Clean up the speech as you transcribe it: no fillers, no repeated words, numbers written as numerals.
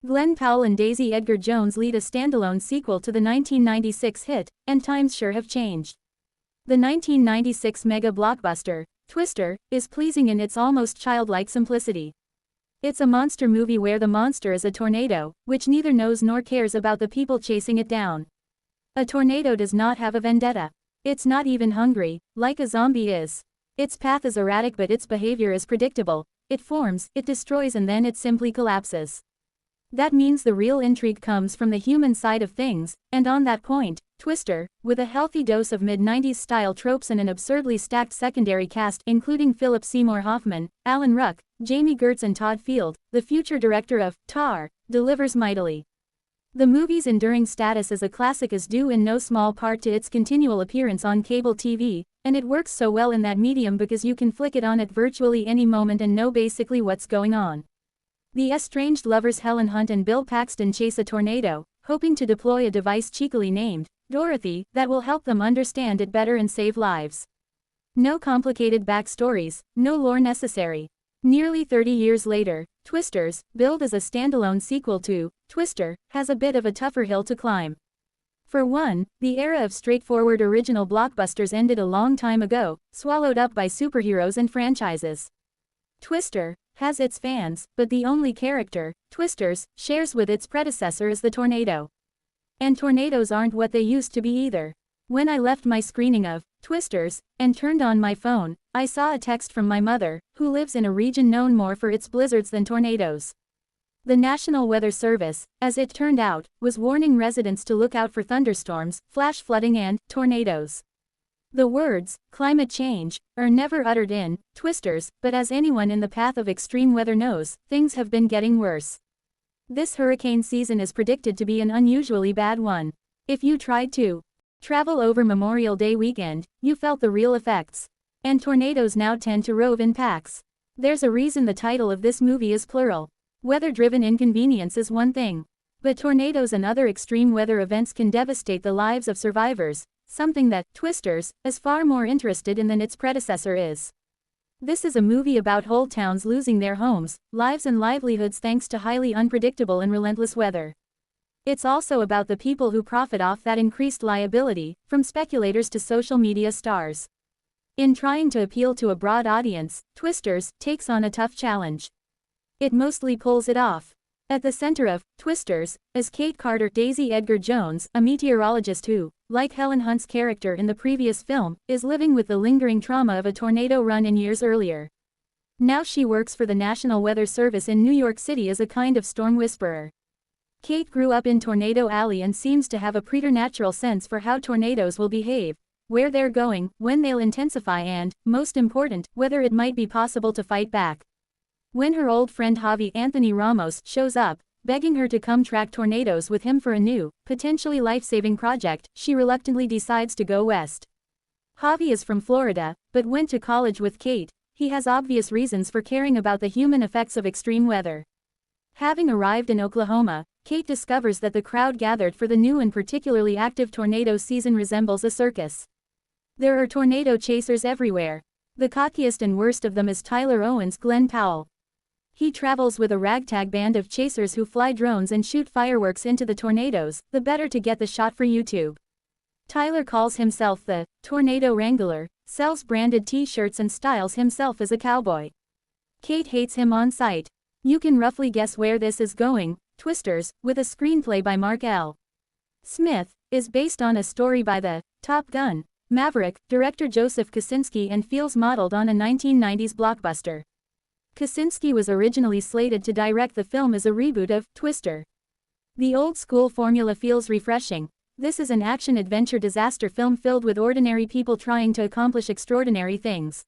Glenn Powell and Daisy Edgar Jones lead a standalone sequel to the 1996 hit, and times sure have changed. The 1996 mega blockbuster, Twister, is pleasing in its almost childlike simplicity. It's a monster movie where the monster is a tornado, which neither knows nor cares about the people chasing it down. A tornado does not have a vendetta. It's not even hungry, like a zombie is. Its path is erratic but its behavior is predictable. It forms, it destroys, and then it simply collapses. That means the real intrigue comes from the human side of things, and on that point, Twister, with a healthy dose of mid-90s style tropes and an absurdly stacked secondary cast including Philip Seymour Hoffman, Alan Ruck, Jamie Gertz and Todd Field, the future director of Tar, delivers mightily. The movie's enduring status as a classic is due in no small part to its continual appearance on cable TV, and it works so well in that medium because you can flick it on at virtually any moment and know basically what's going on. The estranged lovers Helen Hunt and Bill Paxton chase a tornado, hoping to deploy a device cheekily named Dorothy that will help them understand it better and save lives. No complicated backstories, no lore necessary. Nearly 30 years later, Twisters, billed as a standalone sequel to Twister, has a bit of a tougher hill to climb. For one, the era of straightforward original blockbusters ended a long time ago, swallowed up by superheroes and franchises. Twister has its fans, but the only character Twisters shares with its predecessor is the tornado. And tornadoes aren't what they used to be either. When I left my screening of Twisters and turned on my phone, I saw a text from my mother, who lives in a region known more for its blizzards than tornadoes. The National Weather Service, as it turned out, was warning residents to look out for thunderstorms, flash flooding and tornadoes. The words, climate change, are never uttered in Twisters, but as anyone in the path of extreme weather knows, things have been getting worse. This hurricane season is predicted to be an unusually bad one. If you tried to travel over Memorial Day weekend, you felt the real effects. And tornadoes now tend to rove in packs. There's a reason the title of this movie is plural. Weather-driven inconvenience is one thing. But tornadoes and other extreme weather events can devastate the lives of survivors, something that Twisters is far more interested in than its predecessor is. This is a movie about whole towns losing their homes, lives and livelihoods thanks to highly unpredictable and relentless weather. It's also about the people who profit off that increased liability, from speculators to social media stars. In trying to appeal to a broad audience, Twisters takes on a tough challenge. It mostly pulls it off. At the center of Twisters is Kate Carter, Daisy Edgar Jones, a meteorologist who, like Helen Hunt's character in the previous film, is living with the lingering trauma of a tornado run-in years earlier. Now she works for the National Weather Service in New York City as a kind of storm whisperer. Kate grew up in Tornado Alley and seems to have a preternatural sense for how tornadoes will behave, where they're going, when they'll intensify and, most important, whether it might be possible to fight back. When her old friend Javi Anthony Ramos shows up, begging her to come track tornadoes with him for a new, potentially life-saving project, she reluctantly decides to go west. Javi is from Florida, but went to college with Kate. He has obvious reasons for caring about the human effects of extreme weather. Having arrived in Oklahoma, Kate discovers that the crowd gathered for the new and particularly active tornado season resembles a circus. There are tornado chasers everywhere. The cockiest and worst of them is Tyler Owen's Glenn Powell. He travels with a ragtag band of chasers who fly drones and shoot fireworks into the tornadoes, the better to get the shot for YouTube. Tyler calls himself the Tornado Wrangler, sells branded t-shirts and styles himself as a cowboy. Kate hates him on sight. You can roughly guess where this is going. Twisters, with a screenplay by Mark L. Smith, is based on a story by the Top Gun Maverick director Joseph Kosinski and feels modeled on a 1990s blockbuster. Kosinski was originally slated to direct the film as a reboot of Twister. The old-school formula feels refreshing. This is an action-adventure disaster film filled with ordinary people trying to accomplish extraordinary things.